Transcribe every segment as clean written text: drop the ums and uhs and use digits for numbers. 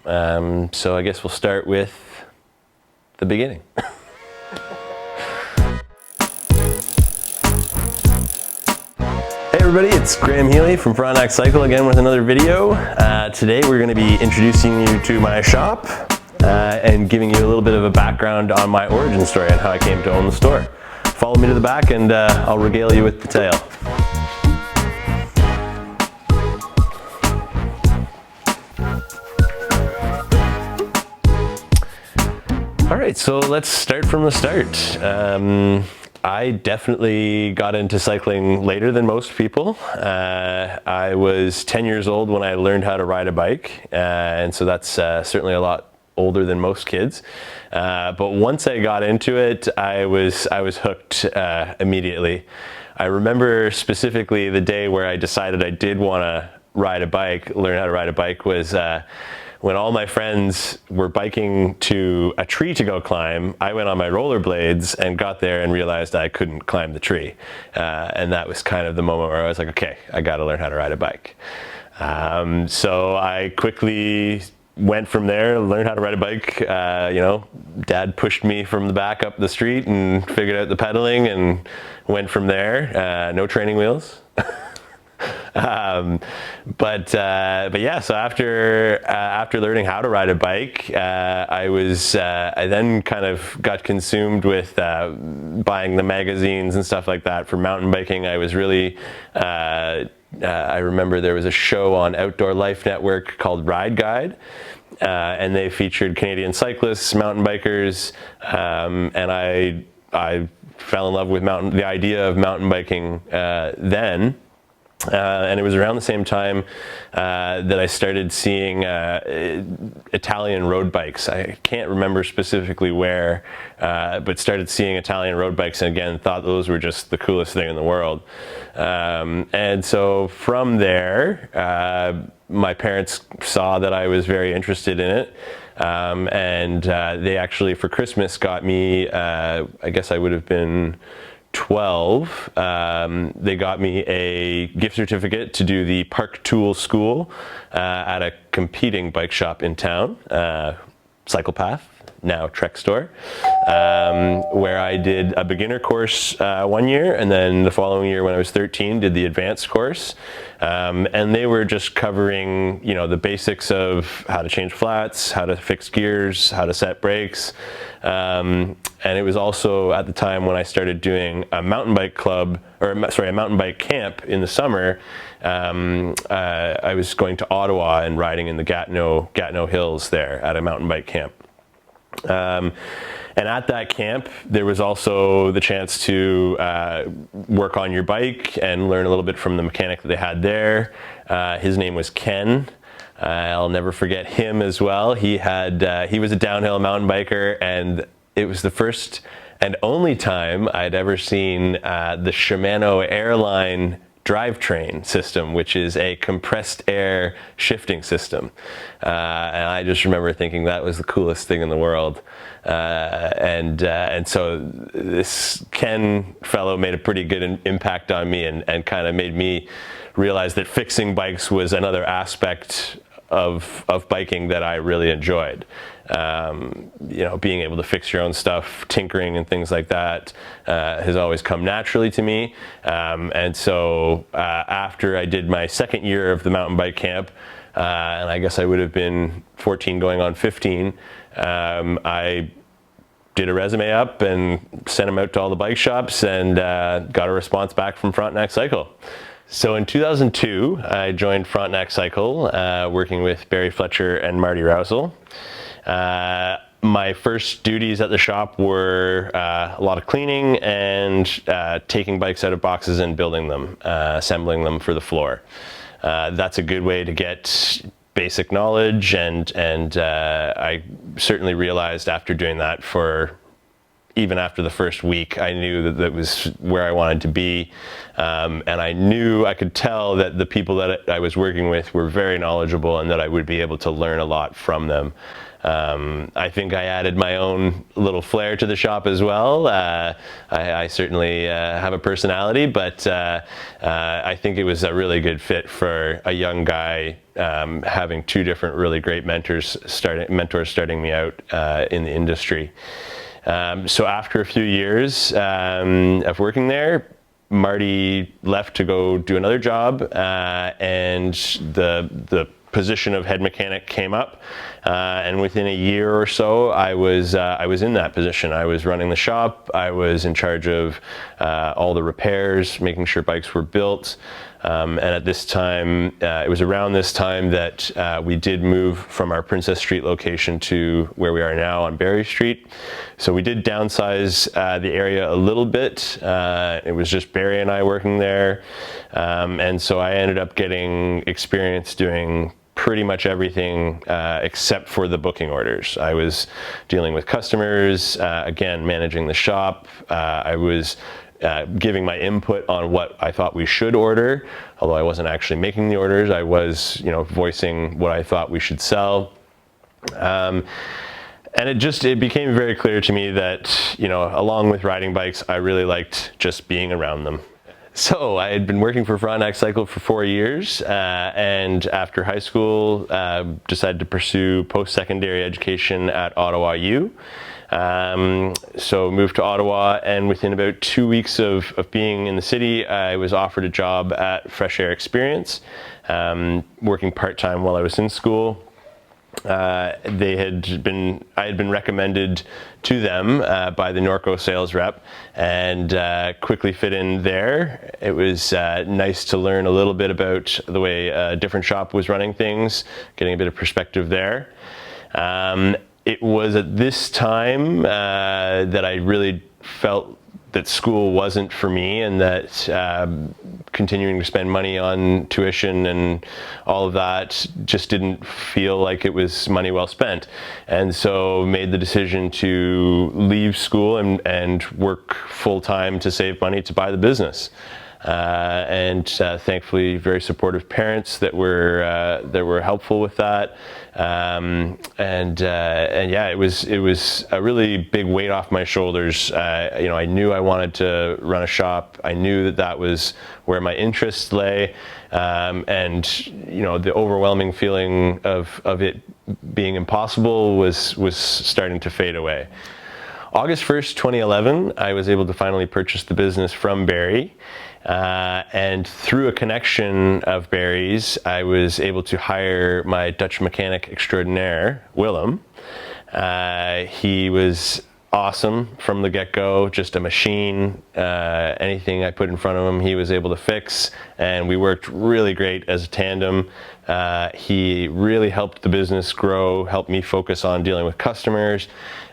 So I guess we'll start with the beginning. Hey everybody, it's Graeme Healey from Frontenac Cycle again with another video. Today we're going to be introducing you to my shop and giving you a little bit of a background on my origin story and how I came to own the store. Follow me to the back and I'll regale you with the tale. Alright, so let's start from the start. I definitely got into cycling later than most people. I was 10 years old when I learned how to ride a bike, and so that's certainly a lot older than most kids. But once I got into it, I was hooked immediately. I remember specifically the day where I decided I did want to learn how to ride a bike was when all my friends were biking to a tree to go climb. I went on my rollerblades and got there and realized I couldn't climb the tree. And that was kind of the moment where I was like, okay, I got to learn how to ride a bike. So I quickly went from there, learned how to ride a bike. Dad pushed me from the back up the street and figured out the pedaling and went from there. No training wheels. But yeah, so after learning how to ride a bike, I then kind of got consumed with buying the magazines and stuff like that for mountain biking. I was really I remember there was a show on Outdoor Life Network called Ride Guide, and they featured Canadian cyclists, mountain bikers, and I fell in love with the idea of mountain biking then. And it was around the same time that I started seeing Italian road bikes. I can't remember specifically where, but started seeing Italian road bikes and again thought those were just the coolest thing in the world. And so from there, my parents saw that I was very interested in it. And they actually for Christmas got me, I guess I would have been 12, they got me a gift certificate to do the Park Tool School at a competing bike shop in town, Cycle Path, now Trek Store, where I did a beginner course 1 year, and then the following year when I was 13 did the advanced course. And they were just covering, the basics of how to change flats, how to fix gears, how to set brakes. And it was also at the time when I started doing a mountain bike a mountain bike camp in the summer. I was going to Ottawa and riding in the Gatineau Hills there at a mountain bike camp. And at that camp, there was also the chance to work on your bike and learn a little bit from the mechanic that they had there. His name was Ken. I'll never forget him as well. He was a downhill mountain biker, and it was the first and only time I'd ever seen the Shimano Airline drivetrain system, which is a compressed air shifting system. And I just remember thinking that was the coolest thing in the world. And so this Ken fellow made a pretty good impact on me and kind of made me realize that fixing bikes was another aspect of biking that I really enjoyed. Being able to fix your own stuff, tinkering and things like that has always come naturally to me. And so after I did my second year of the mountain bike camp, and I guess I would have been 14 going on 15, I did a resume up and sent them out to all the bike shops and got a response back from Frontenac Cycle. So in 2002, I joined Frontenac Cycle, working with Barry Fletcher and Marty Rousel. My first duties at the shop were a lot of cleaning and taking bikes out of boxes and building them, assembling them for the floor. That's a good way to get basic knowledge, and I certainly realized after doing that for even after the first week, I knew that that was where I wanted to be. And I could tell that the people that I was working with were very knowledgeable and that I would be able to learn a lot from them. I think I added my own little flair to the shop as well. I certainly have a personality, but I think it was a really good fit for a young guy, having two different really great mentors starting me out in the industry. So after a few years of working there, Marty left to go do another job, and the position of head mechanic came up, and within a year or so, I was in that position. I was running the shop. I was in charge of all the repairs, making sure bikes were built. And at this time, it was around this time that we did move from our Princess Street location to where we are now on Barry Street. So we did downsize the area a little bit. It was just Barry and I working there. And so I ended up getting experience doing pretty much everything except for the booking orders. I was dealing with customers, again, managing the shop. I was giving my input on what I thought we should order, although I wasn't actually making the orders. I was, voicing what I thought we should sell. And it became very clear to me that, along with riding bikes, I really liked just being around them. So I had been working for Frontenac Cycle for 4 years, and after high school, decided to pursue post-secondary education at Ottawa U. So moved to Ottawa, and within about 2 weeks of being in the city, I was offered a job at Fresh Air Experience, working part-time while I was in school. I had been recommended to them by the Norco sales rep, and quickly fit in there. It was nice to learn a little bit about the way a different shop was running things, getting a bit of perspective there. It was at this time that I really felt that school wasn't for me, and that continuing to spend money on tuition and all of that just didn't feel like it was money well spent. And so made the decision to leave school and work full time to save money to buy the business. And thankfully, very supportive parents that were helpful with that. And yeah, it was a really big weight off my shoulders. I knew I wanted to run a shop. I knew that was where my interests lay. And the overwhelming feeling of it being impossible was starting to fade away. August 1st, 2011, I was able to finally purchase the business from Barry. And through a connection of Barry's, I was able to hire my Dutch mechanic extraordinaire, Willem. He was awesome from the get-go, just a machine. Anything I put in front of him, he was able to fix, and we worked really great as a tandem. He really helped the business grow, helped me focus on dealing with customers.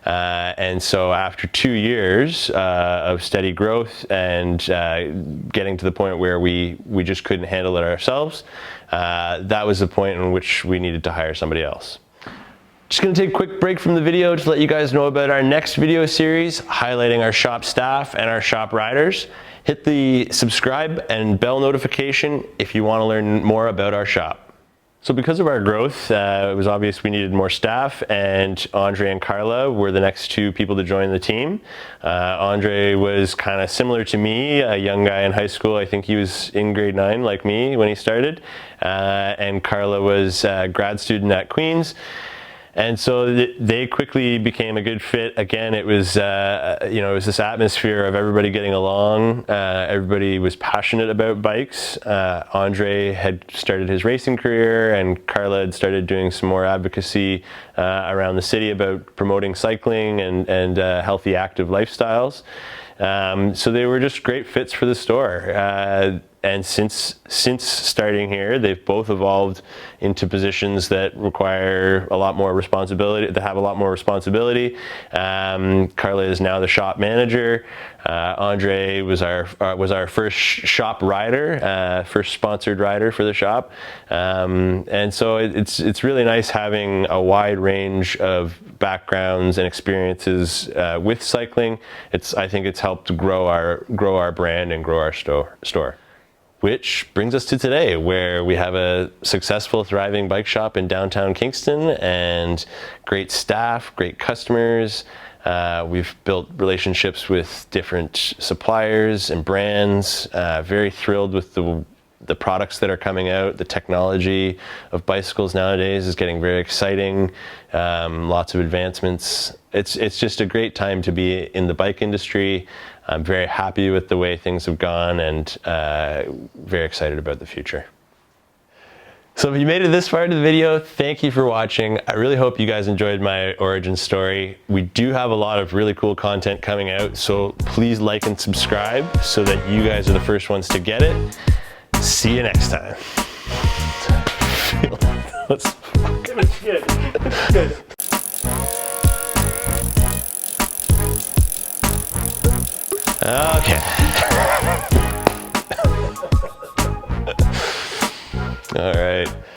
And so after 2 years of steady growth and getting to the point where we just couldn't handle it ourselves, that was the point in which we needed to hire somebody else. Just going to take a quick break from the video to let you guys know about our next video series highlighting our shop staff and our shop riders. Hit the subscribe and bell notification if you want to learn more about our shop. So because of our growth, it was obvious we needed more staff, and Andre and Carla were the next two people to join the team. Andre was kind of similar to me, a young guy in high school. I think he was in grade 9 like me when he started. And Carla was a grad student at Queen's. And so they quickly became a good fit. Again, it was it was this atmosphere of everybody getting along. Everybody was passionate about bikes. Andre had started his racing career, and Carla had started doing some more advocacy around the city about promoting cycling and healthy, active lifestyles. So they were just great fits for the store. and since starting here, they've both evolved into positions that require a lot more responsibility, that have a lot more responsibility. Carla is now the shop manager. Andre was our first shop rider, first sponsored rider for the shop, and so it's really nice having a wide range of backgrounds and experiences with cycling. I think it's helped grow our brand and grow our store. Which brings us to today, where we have a successful, thriving bike shop in downtown Kingston and great staff, great customers. We've built relationships with different suppliers and brands. Very thrilled with the products that are coming out. The technology of bicycles nowadays is getting very exciting. Lots of advancements. It's just a great time to be in the bike industry. I'm very happy with the way things have gone and very excited about the future. So if you made it this far into the video, thank you for watching. I really hope you guys enjoyed my origin story. We do have a lot of really cool content coming out, so please like and subscribe so that you guys are the first ones to get it. See you next time. Let's fucking good. Okay.